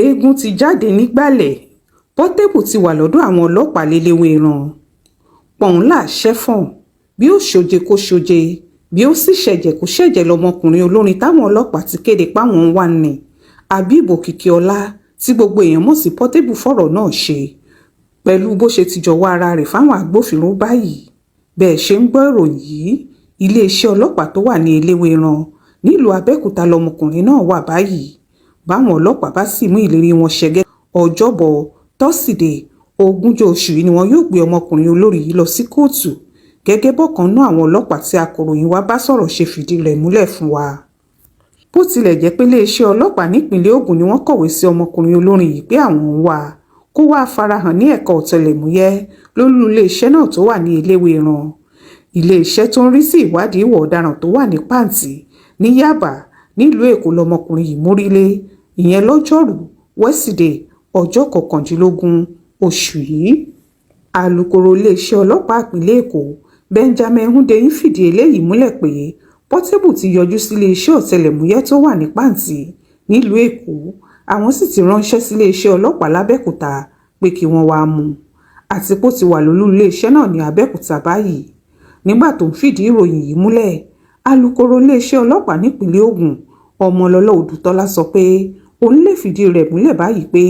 eégún ti jáde nígbàlẹ̀, Portable ti wà lọ́dọ̀ àwọn ọlọ́pàá l'Eleweran. Pọ̀nlá ṣẹ́fọ̀n, bí ó ṣoje kó ṣoje, bí ó sì ṣẹ̀jẹ̀ kó ṣẹ̀jẹ̀ lọmọkùnrin olórin táwọn ọlọ́pàá ti kéde páwọn ń wá ní. Habib Òkìkíọlá tí gbogbo èèyàn mọ̀ sí Portable fọ̀rọ̀ náà ṣe pẹ̀lú bó ṣe ti jọ̀wọ́ ara rẹ̀ fáwọn agbófinró báyìí. Bẹ́ẹ̀ ṣe ń gbọ́ ìròyìn yìí, iléeṣẹ́ ọlọ́pàá tó wà ní Eleweran nílùú Abẹ́òkúta lọmọkùnrin náà wà báyìí. Báwọn ọlọ́pàá bá sì mú ìlérí wọn ṣẹ Ọjọ́bọ̀ tọ́sídẹ̀ẹ́ 20 oṣù yìí ni wọn yóò gbé ọmọkùnrin olórí yìí lọ sí kóòtù, gẹ́gẹ́ bọ́kan náà àwọn ọlọ́pàá tí akọ̀ròyìn wa bá sọ̀rọ̀ ṣe fìdí rẹ̀ múlẹ̀ fún wa. Bó tilẹ̀ jẹ́ pé iléeṣẹ́ ọlọ́pàá nípìnlẹ̀ Ògùn ni wọ́n kọ̀wé sí ọmọkùnrin olórin yìí pé àwọn ń wá kó wá farahàn ní ẹ̀ka ọ̀tẹlẹ̀múyẹ́ lólú iléeṣẹ́ náà tó wà ní Eleweran. Iléeṣẹ́ tó ń rí sí ìwádìí ìwà ọ̀daràn tó wà ní Pàǹtí ní Yábà nílùú Èkó lọmọkùnrin yìí mórílé, ìyẹn lọ́jọ́rú wẹ́sídẹ̀ẹ́ ọjọ́ 19 oṣù yìí. Alukoro iléeṣẹ́ ọlọ́pàá ìpínlẹ̀ Èkó Benjamin Hundeyin fìdí eléyìí múlẹ̀ pé Portable ti yọjú sí iléeṣẹ́ ọ̀tẹlẹ̀múyẹ́ tó wà ní Pàǹtí nílùú Èkó, àwọn sì ti ránṣẹ́ sí iléeṣẹ́ ọlọ́pàá l'Abẹ́òkúta pé kí wọ́n wá mú un, àti pé ó ti wà lólú iléeṣẹ́ náà ní Abẹ́òkúta báyìí. Nígbà tó ń fìdí ìròyìn yìí múlẹ̀, alukoro iléeṣẹ́ ọlọ́pàá nípìnlẹ̀ Ògùn Omo Olalomi Òdùtọ́lá sọ pé òun lè fìdí rẹ̀ múlẹ̀ báyìí pé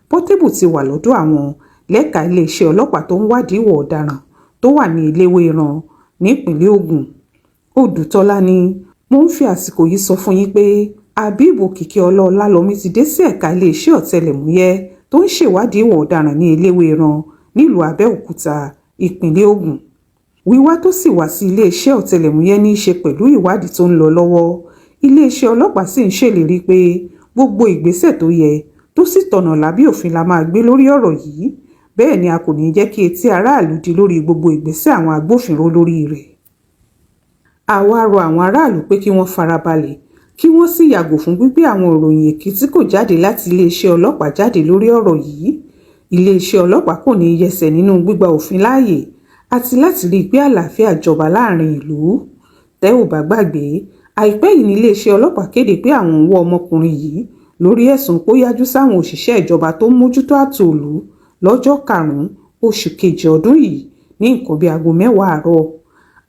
Portable ti wà lọ́dọ̀ àwọn lẹ́ka iléeṣẹ́ ọlọ́pàá tó ń wádìí ìwà ọ̀daràn tó wà ní Eleweran nípìnlẹ̀ Ògùn. Òdùtọ́lá ní, mo ń fi àsìkò yìí sọ fún yín pé Habib Òkìkíọlá Ọlálọ́mí ti dé sí ẹ̀ka iléeṣẹ́ ọ̀tẹlẹ̀múyẹ́ tó ń ṣèwádìí ìwà ọ̀daràn ní Eleweran nílùú Abẹ́òkúta, ìpínlẹ̀ Ògùn. Wíwá tó sì wá sí iléeṣẹ́ ọ̀tẹlẹ̀múyẹ́ ní í ṣe pẹ̀lú ìwádìí tó ń lọ lọ́wọ́. Iléeṣẹ́ ọlọ́pàá sì ń ṣèlérí pé gbogbo ìgbésẹ̀ tó yẹ tó sì tọ̀nà lábẹ́ òfin la máa gbé lórí ọ̀rọ̀ yìí. Bẹ́ẹ̀ ni a kò ní jẹ́ kí etí aráàlú di lórí gbogbo ìgbésẹ̀ àwọn agbófinró lórí rẹ̀. Àwa rọ àwọn aráàlú pé kí wọ́n farabalẹ̀, kí wọ́n sì yàgò fún gbígbé àwọn ìròyìn èké tí kò jáde láti iléeṣẹ́ ọlọ́pàá jáde lórí ọ̀rọ̀ yìí. Iléeṣẹ́ ọlọ́pàá kò ní yẹsẹ̀ nínú gbígba òfin láàyè àti láti rí i pé àlàáfíà jọba láàrin ìlú. Tẹ́ ò bá gbàgbé, àìpẹ́ yìí ní iléeṣẹ́ ọlọ́pàá kéde pé àwọn ń wọ́ ọmọkùnrin yìí lórí ẹ̀sùn pé ó yájú sáwọn òṣìṣẹ́ ìjọba tó ń mójútó ààtò ìlú lọ́jọ́ 5 oṣù kejì ọdún yìí ní nǹkan bíi aago 10 àárọ̀.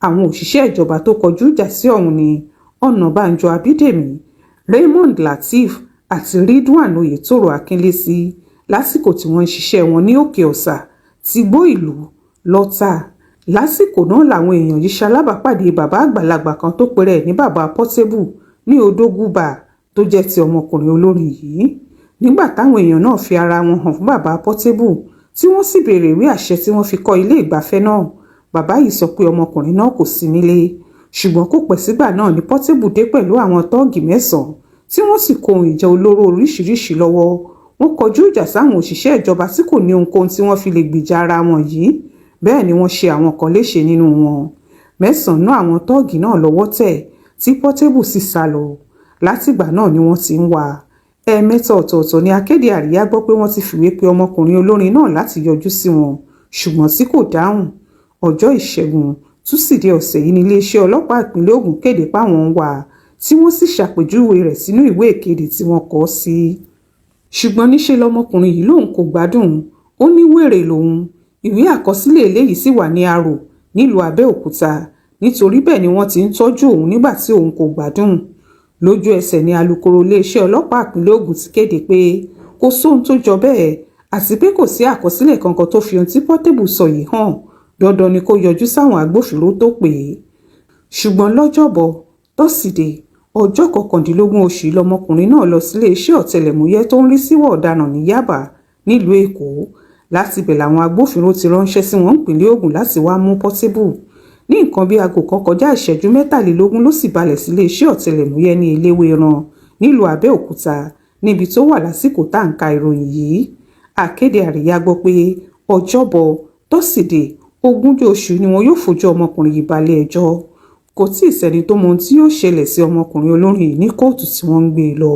Àwọn òṣìṣẹ́ ìjọba tó kọjú ìjà sí ọ̀hún ni Ọ̀nàbànjọ Abídèmí, Raymond Lateef àti Ridwan Oyètòrò Akínlésí lásìkò tí wọ́n ń ṣiṣẹ́ wọn ní Òkè Ọ̀sà ti gbó ìlú lọ́tà. Lásìkò náà làwọn èèyàn yìí ṣalábàápàdé bàbá àgbàlagbà kan tó pèrè ẹ̀ ní bàbá Portable ní Odògùbà tó jẹ́ ti ọmọkùnrin olórin yìí. Nígbà táwọn èèyàn náà fi ara wọn hàn fún bàbá Portable tí wọ́n sì béèrè ìwé àṣẹ tí wọ́n fi kọ́ ilé ìgbafẹ́ náà, bàbá yìí sọ pé ọmọkùnrin náà kò sí nílé. Ṣùgbọ́n kò pẹ́ sígbà náà ni Portable dé pẹ̀lú àwọn tọ́ọ̀gì 9 tí wọ́n sì kó ohun ìjà olóró oríṣiríṣi lọ́wọ́. Wọ́n kọjú ìjà sáwọn òṣìṣẹ́ ìjọba tí kò ní ohunkóhun tí wọ́n fi lè gbìjà ara wọn yìí. Bẹ́ẹ̀ ni wọ́n ṣe àwọn kan léṣe nínú wọn. 9 àwọn tọ́ọ̀gì náà lọ́wọ́ tẹ̀ tí Portable sì sá lọ. Látìgbà náà ni wọ́n ti ń wá. Ẹ̀ẹ̀mẹ́ta ọ̀tọ̀ọ̀tọ̀ ni akéde àríyá gbọ́ pé wọ́n ti fìwé pe ọmọkùnrin olórin náà láti yọjú sí wọn, ṣùgbọ́n tí kò dáhùn. Ọjọ́ Ìṣẹ́gun Túsídẹ̀ẹ́ ọ̀sẹ̀ yìí ní iléeṣẹ́ ọlọ́pàá ìpínlẹ̀ Ògùn kéde páwọn ń wá, tí wọ́n sì ṣàpèjúwe rẹ̀ sínú ìwé ìkéde tí wọ́n kọ sí. Ṣùgbọ́n níṣe lọmọkùnrin yìí lòun kò gbádùn, ó ní wèrè lòun. Ìwé àkọsílẹ̀ eléyìí sì wà ní Arò nílùú Abẹ́òkúta, nítorí bẹ́ẹ̀ ni wọ́n ti ń tọ́jú òun nígbà tí òun kò gbádùn. Lójú ẹsẹ̀ ni alukoro iléeṣẹ́ ọlọ́pàá ìpínlẹ̀ Ògùn ti kéde pé kò sóhun tó jọ bẹ́ẹ̀ àti pé kò sí àkọsílẹ̀ kankan tó fi ohun tí Portable sọ yìí hàn. Dandan ni kó yọjú sáwọn agbófinró tó pè é. Ṣùgbọ́n lọ́jọ́bọ̀ tọ́sídẹ̀ẹ́ ọjọ́ 19 oṣù yìí lọmọkùnrin náà lọ sí iléeṣẹ́ ọ̀tẹlẹ̀múyẹ́ tó ń rí síwọ̀ ọ̀daràn ní Yábà nílùú Èkó. Láti bẹ̀ làwọn agbófinró ti ránṣẹ́ sí wọn ìpínlẹ̀ Ògùn láti wá mú Portable. Ní nǹkan bí aago kan kọjá ìṣẹ́jú 23 ló sì balẹ̀ sí iléeṣẹ́ ọ̀tẹlẹ̀múyẹ́ ní Eleweran nílùú Abẹ́òkúta níbi tó wà lásìkò tá à ń ka ìròyìn yìí. Akéde àríyá gbọ́ pé Ọjọ́bọ̀ tọ́sídẹ̀ẹ́ 20 oṣù ni wọn yóò fojú ọmọkùnrin yìí balẹ̀ ẹjọ́. Kò tí ì sẹ́ni tó mọ ohun tí yóò ṣẹlẹ̀ sí ọmọkùnrin olórin yìí ní kóòtù tí wọ́n ń gbé e lọ.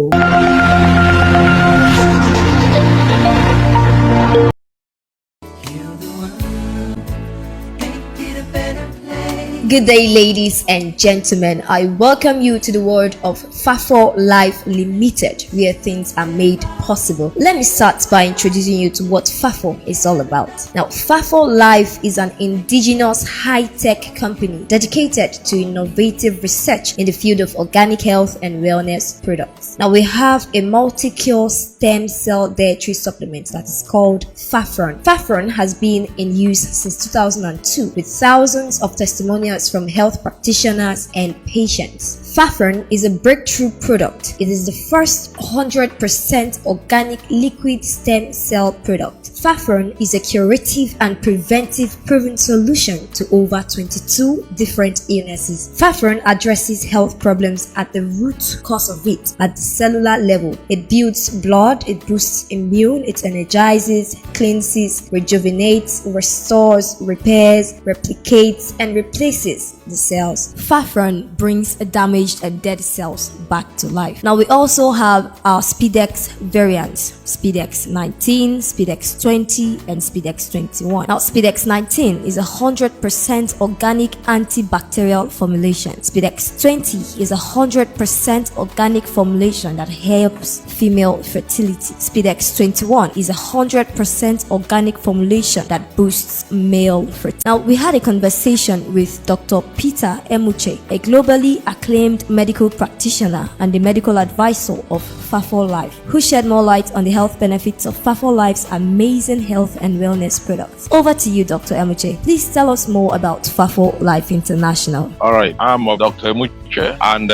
Good day, ladies and gentlemen. I welcome you to the world of Fafo Life Limited, where things are made possible. Let me start by introducing you to what Fafo is all about. Now, Fafo Life is an indigenous high-tech company dedicated to innovative research in the field of organic health and wellness products. Now, we have a multi-cure stem cell dietary supplement that is called Fafron. Fafron has been in use since 2002 with thousands of testimonials from health practitioners and patients. Fafron is a breakthrough product. It is the first 100% organic liquid stem cell product. Fafron is a curative and preventive proven solution to over 22 different illnesses. Fafron addresses health problems at the root cause of it, at the cellular level. It builds blood, it boosts immune, it energizes, cleanses, rejuvenates, restores, repairs, replicates, and replaces the cells. Fafron brings damaged and dead cells back to life. Now we also have our Speedex variants, Speedex 19, Speedex 20, and Speedex 21. Now Speedex 19 is a 100% organic antibacterial formulation. Speedex 20 is a 100% organic formulation that helps female fertility. Speedex 21 is a 100% organic formulation that boosts male fertility. Now we had a conversation with Dr. Peter Emuche, a globally acclaimed medical practitioner and the medical advisor of Fafo Life, who shed more light on the health benefits of Fafo Life's amazing health and wellness products. Over to you, Dr. Emuche. Please tell us more about Fafo Life International. All right, I'm Dr. Emuche and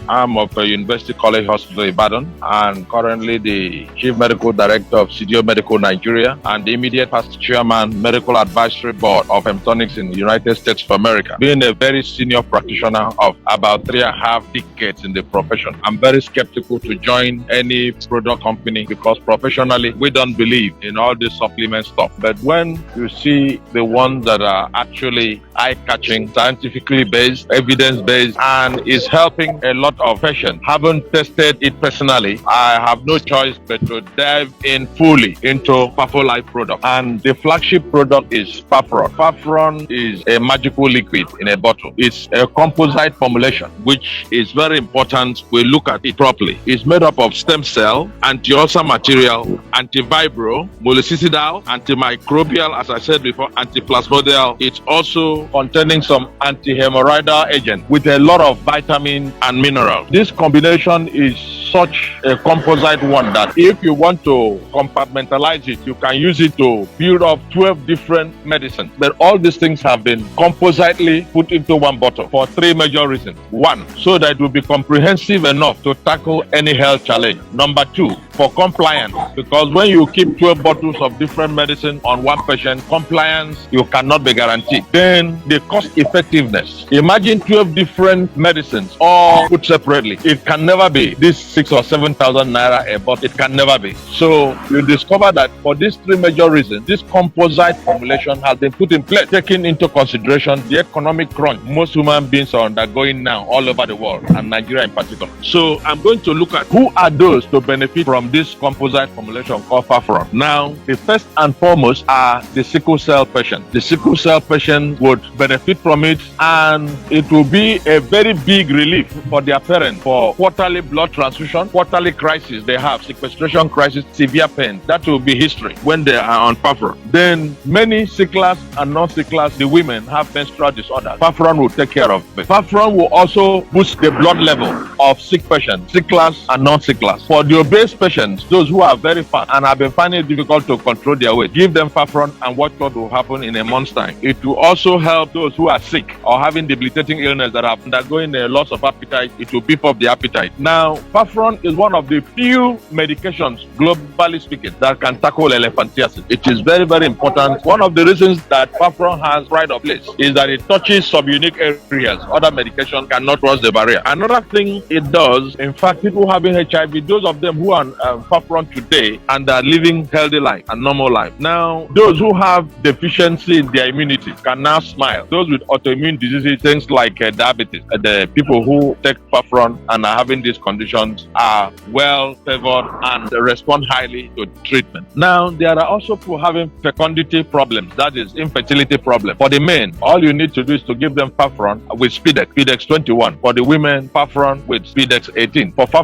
I'm of University College Hospital Ibadan and currently the Chief Medical Director of CDO Medical Nigeria and the immediate past Chairman Medical Advisory Board of Hemtonics in the United States of America. Being a very senior practitioner of about 3.5 decades in the profession, I'm very skeptical to join any product company because professionally we don't believe in all this supplement stuff. But when you see the ones that are actually eye-catching, scientifically based, evidence-based, and is helping a lot of patients, haven't tested it personally, I have no choice but to dive in fully into Fafo Life product. And the flagship product is Fafron. Fafron is a magical liquid in a bottle. It's a composite formulation, which is very important. We look at it properly. It's made up of stem cell, anti-ulcer material, antivibro, mollucicidal, antimicrobial, as I said before, antiplasmodial. It's also containing some anti-hemorrhoidal agent with a lot of vitamin and mineral. This combination is such a composite one that if you want to compartmentalize it, you can use it to build up 12 different medicines. But all these things have been compositely put into one bottle for 3 major reasons. 1, so that it will be comprehensive enough to tackle any health challenge. Number 2, for compliance, because when you keep 12 bottles of different medicine on one patient, compliance you cannot be guaranteed. Then the cost effectiveness. Imagine 12 different medicines all put separately. It can never be this 6,000 or 7,000 naira a bottle. It can never be. So you discover that for these 3 major reasons, this composite formulation has been put in place, taking into consideration the economic crunch most human beings are undergoing now all over the world, and Nigeria in particular. So I'm going to look at who are those to benefit from this composite formulation called Fafron. Now, the first and foremost are the sickle cell patient. The sickle cell patient would benefit from it, and it will be a very big relief for their parents for quarterly blood transfusion, quarterly crisis they have, sequestration crisis, severe pain. That will be history when they are on Fafron. Then many sicklers and non-sicklers, the women have menstrual disorders. Fafron will take care of it. Fafron will also boost the blood level of sick patients, sicklers and non-sicklers. For the obese patients, those who are very fat and have been finding it difficult to control their weight, give them Fafron and watch what will happen in a month's time. It will also help those who are sick or having debilitating illness that are undergoing a loss of appetite. It will beef up the appetite. Now, Fafron is one of the few medications, globally speaking, that can tackle elephantiasis. It is very, very important. One of the reasons that Fafron has pride of place is that it touches subunique areas. Other medication cannot cross the barrier. Another thing it does, in fact, people having HIV, those of them who are Fafron today and are living healthy life and normal life. Now, those who have deficiency in their immunity can now smile. Those with autoimmune diseases, things like diabetes, the people who take Fafron and are having these conditions are well favored and respond highly to treatment. Now, there are also people having fecundity problems, that is infertility problem. For the men, all you need to do is to give them Fafron with Speedex 21. For the women, Fafron with Speedex 18. For Fafron